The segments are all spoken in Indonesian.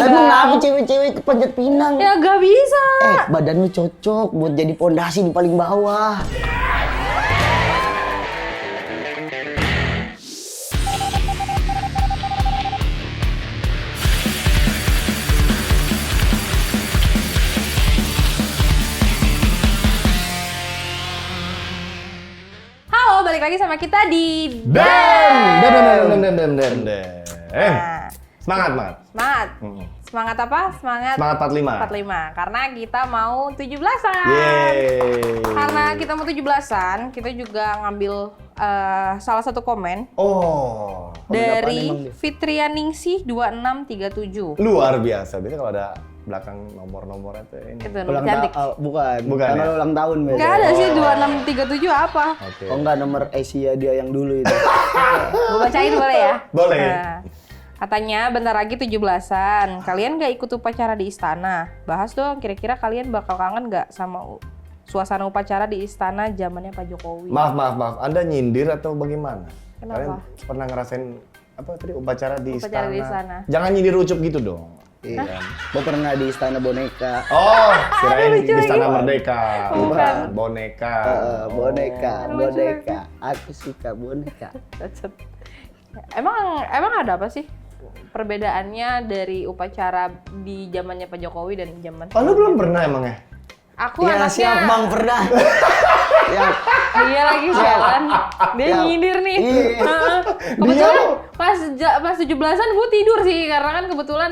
Lalu kenapa cewek-cewek kepanjat pinang? Ya gak bisa. Badan lu cocok buat jadi pondasi di paling bawah. Halo, balik lagi sama kita di Dem. Semangat. Semangat. Semangat apa? Semangat 45. Karena kita mau 17-an. Yeay. Karena kita mau 17-an, kita juga ngambil salah satu komen dari Fitrianingsih 2637. Luar biasa. Biasanya kalau ada belakang nomor-nomornya tuh ini. Itu Ulang cantik. Bukan ya? ulang tahun biasanya. Enggak ada sih 2637 apa? Oke. Oh enggak, nomor Asia dia yang dulu itu. Gue bacain boleh ya? Boleh. Nah, katanya bentar lagi 17-an. Kalian gak ikut upacara di istana? Bahas dong, kira-kira kalian bakal kangen gak sama suasana upacara di istana zamannya Pak Jokowi? Maaf. Anda nyindir atau bagaimana? Kenapa? Kalian pernah ngerasain apa tadi upacara di Upacara di istana. Jangan nyindir ucup gitu dong. Iya. Gue pernah di istana boneka. Oh, kirain di lucu Istana lagi. Merdeka. Bukan. Boneka. Boneka. Aku suka boneka. Emang ada apa sih perbedaannya dari upacara di zamannya Pak Jokowi dan zaman Oh, lu belum pernah emang ya? Aku Ya anaknya siap bang pernah. Ya. dia lagi jalan, dia nyindir nih. Iya. Heeh. Kebetulan pas 17-an gue tidur sih karena kan kebetulan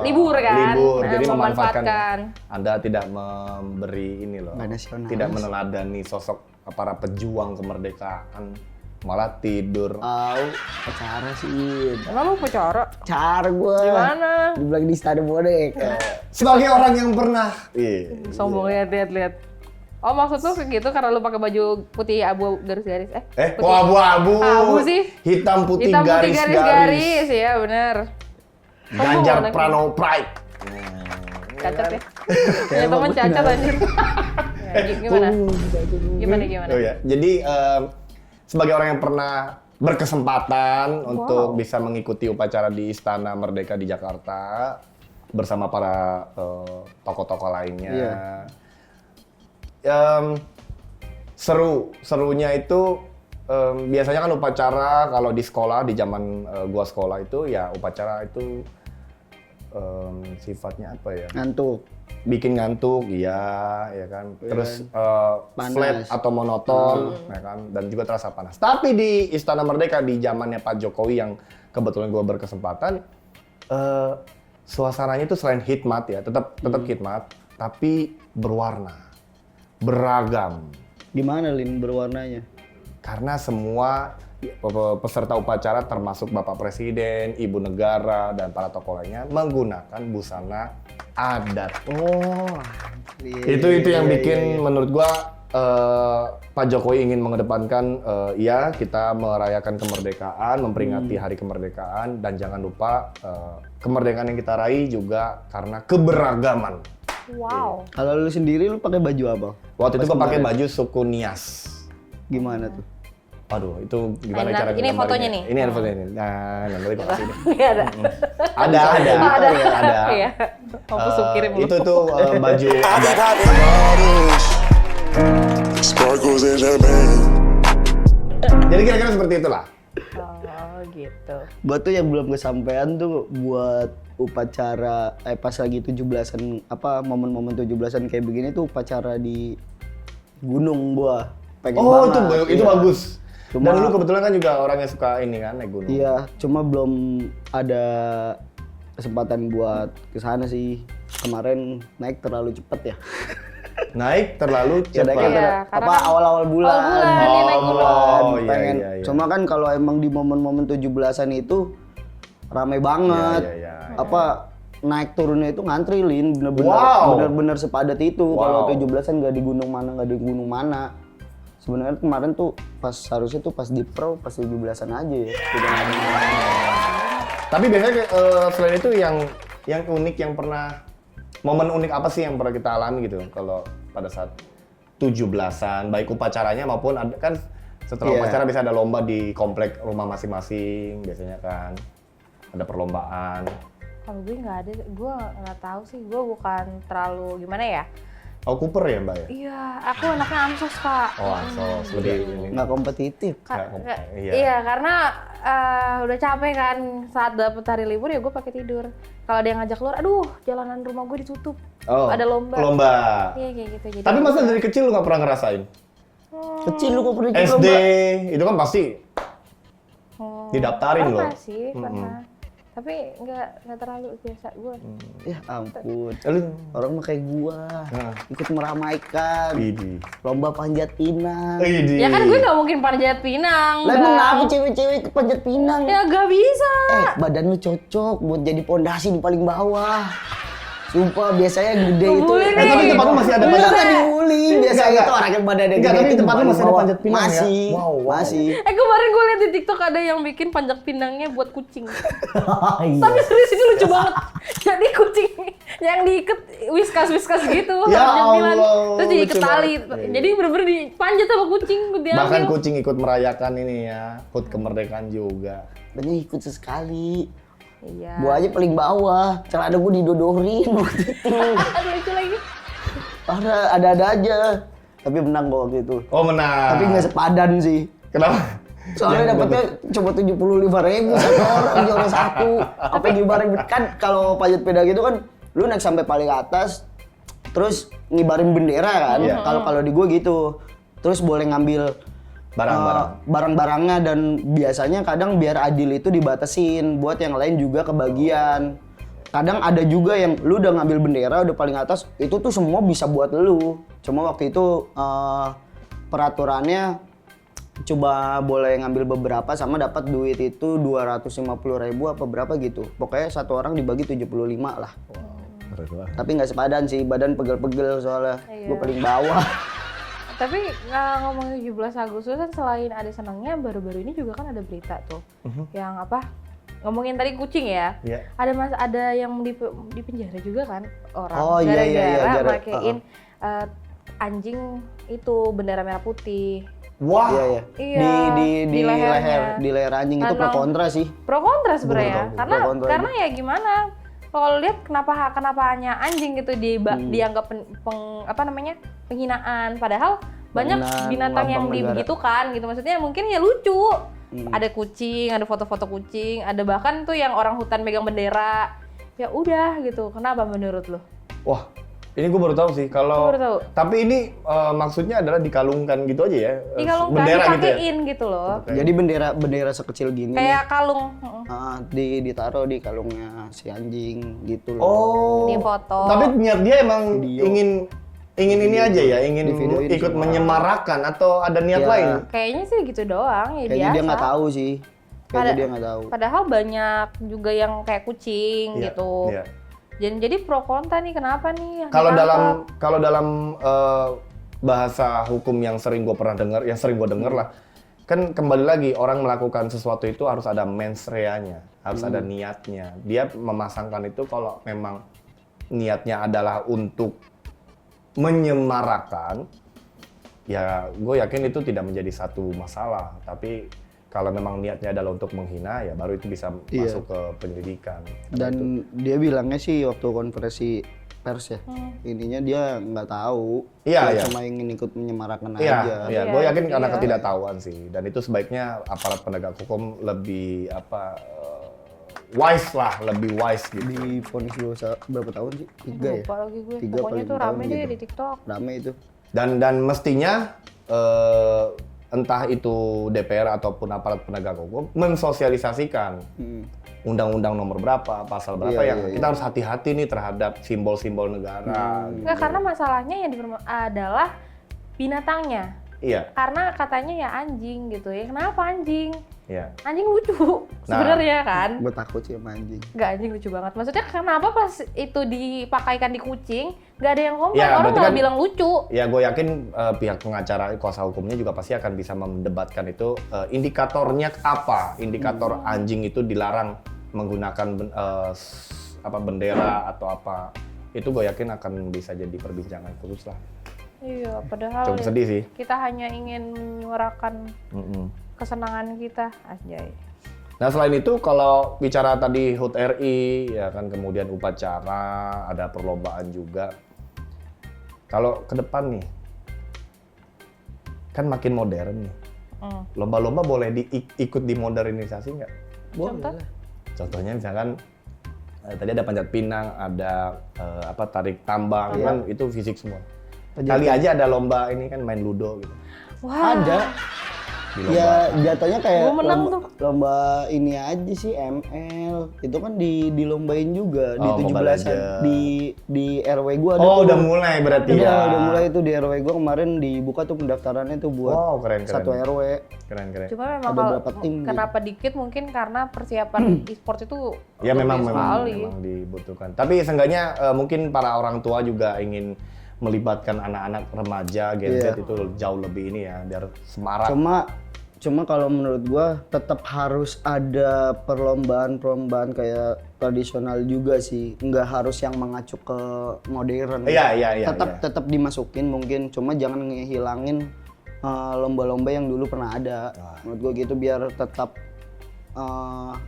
libur kan. Libur, Nah, jadi memanfaatkan. memanfaatkan. Anda tidak memberi ini loh. Nggak nasionalis. Tidak meneladani sosok para pejuang kemerdekaan. Malah tidur. Acara sih. Emang lu upacara? Cara gue. Gimana? Dibilang di istana boneka. Sebagai orang yang pernah. Iya. Sombong lihat. Oh maksud lu kayak gitu karena lu pakai baju putih abu garis-garis Kok putih. abu-abu? Abu sih. Hitam putih Hitam putih garis-garis. garis-garis ya bener. Ganjar Sombong Pranowo Pride. Cacat ya. Punya temen cacat anjir. Ya, gimana? Gimana? Oh ya. Jadi sebagai orang yang pernah berkesempatan untuk bisa mengikuti upacara di Istana Merdeka di Jakarta bersama para tokoh-tokoh lainnya. Iya. Serunya itu biasanya kan upacara kalau di sekolah di zaman gua sekolah itu ya upacara itu sifatnya apa ya? Ngantuk. Bikin ngantuk, iya, ya kan. Terus flat atau monoton, ya kan. Dan juga terasa panas. Tapi di Istana Merdeka di zamannya Pak Jokowi yang kebetulan gua berkesempatan, suasananya itu selain hikmat ya, tetap hikmat, tapi berwarna, beragam. Gimana Lin berwarnanya? Karena semua peserta upacara termasuk Bapak Presiden, Ibu Negara, dan para tokoh lainnya menggunakan busana adat. Itu yang bikin menurut gua Pak Jokowi ingin mengedepankan ya kita merayakan kemerdekaan, memperingati hari kemerdekaan, dan jangan lupa kemerdekaan yang kita raih juga karena keberagaman. Wow. Kalau lu sendiri lu pakai baju apa? Waktu itu Pas gua pakai kemarin. baju suku Nias. Gimana tuh? Aduh, itu gimana Nah, cara ini gambarnya? fotonya nih. Ini fotonya nih. Nah, nanti gua kasih deh. Iya ada. Ada. Iya. Mampus kirim lu. Itu tuh baju adat. Sparkles and champagne. Jadi kira-kira seperti itulah. Oh gitu. Buat tuh yang belum kesampaian tuh buat upacara pas lagi 17-an apa momen-momen 17-an kayak begini tuh upacara di gunung gua. Pengen Oh, banget. itu Iya. bagus. Cuma- Dan lu kebetulan kan juga orang yang suka ini kan naik gunung. Iya, cuma belum ada kesempatan buat kesana sih. Kemarin naik terlalu cepet ya. Naik terlalu Ya, naiknya Iya, ter- karena apa kan awal-awal bulan. awal bulan, dia naik gunung. Oh, iya, Pengen. iya. Cuma kan kalau emang di momen-momen 17-an itu rame banget. Iya. Apa naik turunnya itu ngantri Lin, Wow. bener-bener sepadat itu. Wow. Kalau 17-an nggak di gunung mana. Sebenarnya kemarin tuh pas harusnya tuh pas di pro pas 17-an aja ya. Udah nggak ada. Tapi biasanya selain itu yang unik yang pernah momen unik apa sih yang pernah kita alami gitu kalau pada saat 17-an baik upacaranya maupun ada kan setelah Iya. upacara bisa ada lomba di komplek rumah masing-masing biasanya kan ada perlombaan. Kalau gue nggak ada, gue nggak tahu sih. Gue bukan terlalu gimana ya. Oh, Cooper ya Mbak ya? Iya, aku anaknya Ansos Kak. Oh, Ansos, lebih ini. Nggak kompetitif. Iya, karena udah capek kan saat dapet hari libur ya gue pakai tidur. Kalau ada yang ngajak keluar, aduh jalanan rumah gue ditutup. Oh, Ada lomba. Lomba. Iya kayak gitu. Jadi Tapi masa dari kecil lu nggak pernah ngerasain? Kecil lu kok pernah ikut SD, lomba? itu kan pasti didaftarin loh. Pernah sih, pernah. Tapi nggak terlalu biasa gue. Ya ampun. Lu Orang mah kayak gua. Nah. Ikut meramaikan Widih. lomba panjat pinang. Widih. Ya kan gue nggak mungkin panjat pinang. Lah emang Bang. kenapa cewek-cewek ikut panjat pinang? Ya nggak bisa. Badan lu cocok buat jadi pondasi di paling bawah. Sumpah biasanya gede itu. Ngebully nih. Tapi tempat lu masih ada Enggak panjat dibully. Biasanya Enggak. itu orang yang badannya Enggak, gede tapi itu tempat lu paling masih ada bawah. panjat pinang ya? Masih. Wow. Masih. Kemarin gue liat di TikTok ada yang bikin panjat pinangnya buat kucing. Iya. Tapi serius ini lucu banget. Jadi kucing yang diikat whiskas gitu. Ya panjat pinang. Allah, Terus diikat lucu tali. banget. Jadi bener-bener dipanjat sama kucing. Diambil. Bahkan kucing ikut merayakan ini ya, HUT kemerdekaan juga. Banyak ikut sesekali. Iya. Gua aja paling bawah. Celana gua didodorin waktu itu. Aduh lucu lagi. Ada aja. Tapi menang gua waktu itu. Oh menang. Tapi nggak sepadan sih. Kenapa? Soalnya dapetnya cuma 75.000 satu orang juara satu. Apa ngibarin kan kalau panjat pinang gitu kan lu naik sampai paling atas terus ngibarin bendera kan. Iya. Kalau di gua gitu. Terus boleh ngambil barang-barangnya dan biasanya kadang biar adil itu dibatasin buat yang lain juga kebagian. Kadang ada juga yang lu udah ngambil bendera udah paling atas itu tuh semua bisa buat lu. Cuma waktu itu peraturannya coba boleh ngambil beberapa sama dapat duit itu 250.000 apa berapa gitu. Pokoknya satu orang dibagi 75 lah. Tapi nggak sepadan sih, badan pegel-pegel soalnya. Iya. Gue paling bawah. Tapi ngomongin 17 Agustus kan selain ada senangnya, baru-baru ini juga kan ada berita tuh. Yang apa? Ngomongin tadi kucing ya. Iya. Ada yang di penjara juga kan orang. Oh, iya, gara-gara gara- makein anjing itu bendera merah putih. Wah. Iya. Iya, Di di lehernya. leher anjing itu pro Tanam. kontra sih. Pro kontra sebenarnya. Pro kontra Karena ya gimana? Kalau lihat kenapa hanya anjing gitu dianggap penghinaan, padahal banyak Penghinaan binatang yang lambang negara. dibegitukan gitu. Maksudnya mungkin ya lucu. Ada kucing, ada foto-foto kucing, ada bahkan tuh yang orang hutan megang bendera. Ya udah gitu. Kenapa menurut lo? Wah, ini gue baru tahu sih. Kalau Baru tahu. tapi ini maksudnya adalah dikalungkan gitu aja ya. Dikalungkan, bendera gitu ya. dipakein gitu loh. Jadi bendera sekecil gini Kayak kalung. ditaruh di kalungnya si anjing gitu loh. Oh. Di foto. Tapi niat dia emang Video. ingin ini aja ya, ingin Divideoin ikut semua. menyemarakan atau ada niat Iya. lain? Kayaknya sih gitu doang, ya Kayaknya biasa. dia nggak tahu sih. Kayaknya Pada- dia nggak tahu. Padahal banyak juga yang kayak kucing Iya, gitu. iya. Jadi pro kontra nih, kenapa nih? yang Kalau ditangkap? dalam bahasa hukum yang sering gue pernah dengar, yang sering gue dengar lah, kan kembali lagi orang melakukan sesuatu itu harus ada mens rea-nya, harus ada niatnya. Dia memasangkan itu kalau memang niatnya adalah untuk menyemarakan, ya gue yakin itu tidak menjadi satu masalah. Tapi kalau memang niatnya adalah untuk menghina, ya baru itu bisa Iya. masuk ke penyelidikan. Dan dia bilangnya sih waktu konferensi pers ya, intinya dia nggak tahu. Iya, Dia iya. cuma ingin ikut menyemarakan Iya, aja. iya. Gue yakin Iya. karena ketidaktahuan sih. Dan itu sebaiknya aparat penegak hukum lebih wise lah, lebih wise gitu. Di vonis berapa tahun sih? 3 ya? Lupa lagi gue. 3 Pokoknya tuh rame deh gitu. di TikTok. Rame itu. Dan mestinya entah itu DPR ataupun aparat penegak hukum mensosialisasikan undang-undang nomor berapa, pasal berapa Iya, yang iya, kita harus hati-hati nih terhadap simbol-simbol negara. gitu. Nggak, karena masalahnya yang adalah binatangnya. Iya, Karena katanya ya anjing gitu ya. Kenapa anjing? iya. Anjing lucu sebenarnya kan. Gue takut sih sama anjing. Nggak, anjing lucu banget. Maksudnya kenapa pas itu dipakaikan di kucing, nggak ada yang komplain, Ya, orang berarti malah kan- bilang lucu. Ya gue yakin pihak pengacara kuasa hukumnya juga pasti akan bisa mendebatkan itu indikatornya apa, indikator anjing itu dilarang menggunakan bendera atau apa, itu gue yakin akan bisa jadi perbincangan khusus lah. Iya, padahal Cukup ya, sedih sih. kita hanya ingin menyuarakan Mm-mm. kesenangan kita, anjay. Nah selain itu kalau bicara tadi HUT RI ya kan kemudian upacara, ada perlombaan juga. Kalau ke depan nih kan makin modern nih. Lomba-lomba boleh ikut dimodernisasi nggak? Contoh? Contohnya misalkan tadi ada panjat pinang, ada tarik tambang kan itu fisik semua. Kali aja ada lomba ini kan main ludo gitu. Wah. Ada. Di lomba. Ya jatuhnya kayak Gua menang lomba ini aja sih ML. Itu kan dilombain juga di Oh, Mobile 17-an Legends. di RW gua ada Oh tuh. udah mulai berarti Iya, ya. udah mulai itu di RW gua kemarin dibuka tuh pendaftarannya tuh buat Wow keren. satu RW. Keren. Cuma memang Ada kalau berapa tim gitu. kenapa dikit mungkin karena persiapan e-sport itu Ya memang lebih sekali. dibutuhkan. Tapi seenggaknya mungkin para orang tua juga ingin melibatkan anak-anak remaja Gen Z itu jauh lebih ini ya biar semarak. Cuma kalau menurut gua tetap harus ada perlombaan kayak tradisional juga sih. Nggak harus yang mengacu ke modern. Iya. Tetap dimasukin mungkin, cuma jangan ngehilangin lomba-lomba yang dulu pernah ada. Menurut gua gitu biar tetap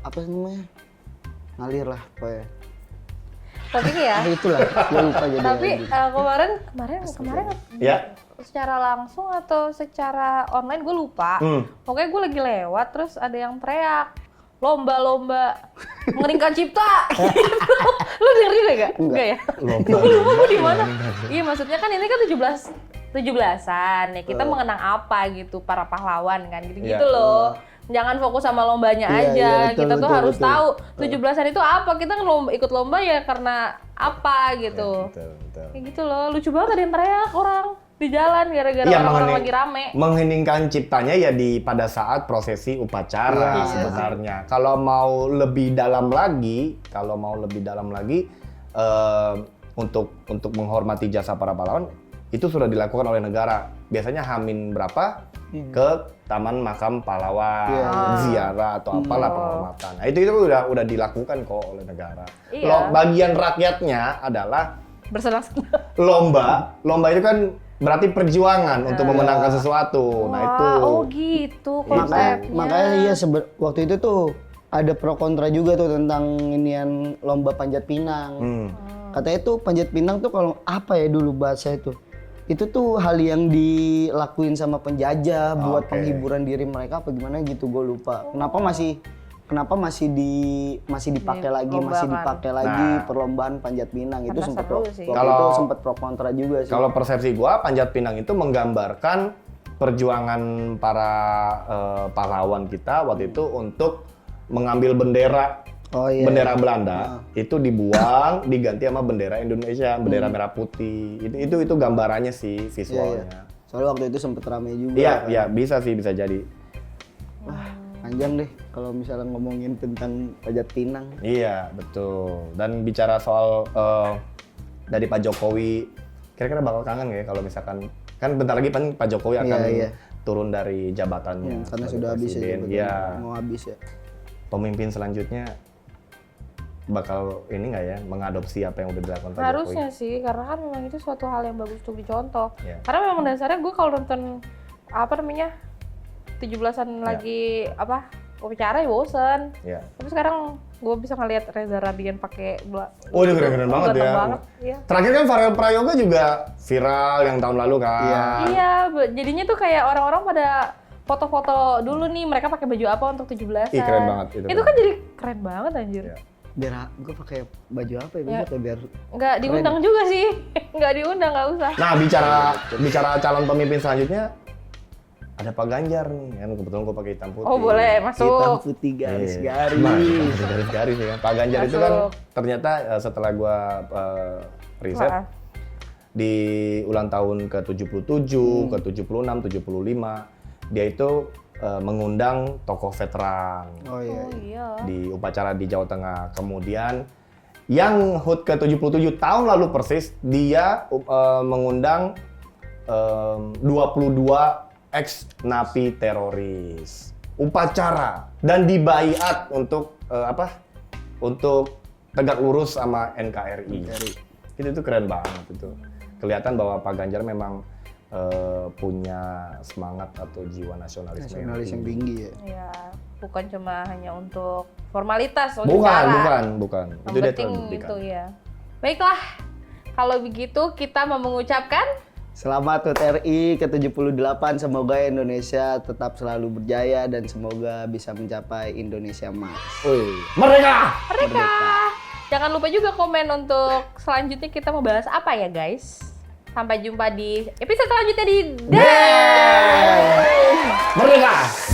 apa sih namanya? Ngalir lah pokoknya. Tapi ya, Itulah, gua lupa jadi. tapi kemarin Ya. secara langsung atau secara online gue lupa. Pokoknya gue lagi lewat terus ada yang teriak lomba-lomba mengeringkan cipta gitu. Lu dengerin gak? Enggak ya? Gue lupa di mana. Iya maksudnya kan ini kan 17-an ya kita mengenang apa gitu para pahlawan kan gitu-gitu Iya. loh. Jangan fokus sama lombanya Iya, aja. betul, Kita tuh betul, harus betul. tahu 17-an itu apa. Kita ikut lomba ya karena apa gitu. Betul. Kayak gitu loh. Lucu banget ada yang teriak orang di jalan gara-gara Iya, orang-orang lagi rame. Mengheningkan ciptanya ya pada saat prosesi upacara sebenarnya. Kalau mau lebih dalam lagi, untuk menghormati jasa para pahlawan itu sudah dilakukan oleh negara. Biasanya Hamin berapa ke Taman Makam Pahlawan, ziarah atau apalah penghormatan. Nah, itu udah dilakukan kok oleh negara. Iya. Bagian rakyatnya adalah Bersenang-senang. lomba itu kan berarti perjuangan untuk memenangkan sesuatu. Nah itu. Oh gitu konsepnya. Makanya iya waktu itu tuh ada pro kontra juga tuh tentang inian lomba panjat pinang. Katanya tuh panjat pinang tuh kalau apa ya dulu bahasa itu tuh hal yang dilakuin sama penjajah buat penghiburan diri mereka apa gimana gitu, gue lupa. Kenapa masih dipakai lagi, perlombaan panjat pinang itu Karena sempat seru sih. itu sempat pro kontra juga sih. Kalau persepsi gua panjat pinang itu menggambarkan perjuangan para pahlawan kita waktu itu untuk mengambil bendera. Bendera Belanda itu dibuang, diganti sama bendera Indonesia, bendera merah putih. Itu gambarannya sih visualnya. Iya. Soalnya waktu itu sempet rame juga. Iya, bisa jadi. Wah, panjang deh kalau misalnya ngomongin tentang panjat pinang. Iya, betul. Dan bicara soal dari Pak Jokowi, kira-kira bakal kangen nggak ya kalau misalkan kan bentar lagi Pak Jokowi akan turun dari jabatannya Karena sebagai sudah habis ya, presiden. Iya. mau habis ya. Pemimpin selanjutnya bakal ini nggak ya mengadopsi apa yang udah dilakukan Pak Harusnya Jokowi? sih, karena kan memang itu suatu hal yang bagus untuk dicontoh. Iya. Karena memang dasarnya gue kalau nonton 17-an lagi upacara ya bosen. Iya. Tapi sekarang gue bisa ngeliat Reza Radian pakai Oh, itu keren-keren banget ganteng ya. banget, iya. Terakhir kan Farel Prayoga juga viral yang tahun lalu kan. Iya, jadinya tuh kayak orang-orang pada foto-foto dulu nih mereka pakai baju apa untuk 17-an. Ih, keren banget itu. Itu kan jadi keren banget anjir. Iya. Biar gue pakai baju apa ya biar Nggak diundang juga sih. Nggak diundang, nggak usah. Nah, bicara calon pemimpin selanjutnya ada Pak Ganjar nih, kan kebetulan gue pakai hitam putih. Oh boleh, masuk. hitam putih garis-garis. Garis-garis ya kan. Pak Ganjar itu kan ternyata setelah gue riset di ulang tahun ke-77, ke-76, 75 dia itu mengundang tokoh veteran Oh iya. Oh iya. di upacara di Jawa Tengah. Kemudian yang HUT ke-77 tahun lalu persis dia mengundang 22 ex-napi teroris upacara dan dibaiat untuk untuk tegak lurus sama NKRI. Itu keren banget itu. Kelihatan bahwa Pak Ganjar memang punya semangat atau jiwa nasionalisme Nasionalis yang tinggi ya. Iya. bukan cuma hanya untuk formalitas. Bukan. Yang Itu dia penting telah buktikan. itu ya. Baiklah, kalau begitu kita mau mengucapkan Selamat HUT RI ke-78. Semoga Indonesia tetap selalu berjaya dan semoga bisa mencapai Indonesia Emas. Wih, merdeka! mereka. Jangan lupa juga komen untuk selanjutnya kita mau bahas apa ya guys. Sampai jumpa di episode selanjutnya di Merdeka!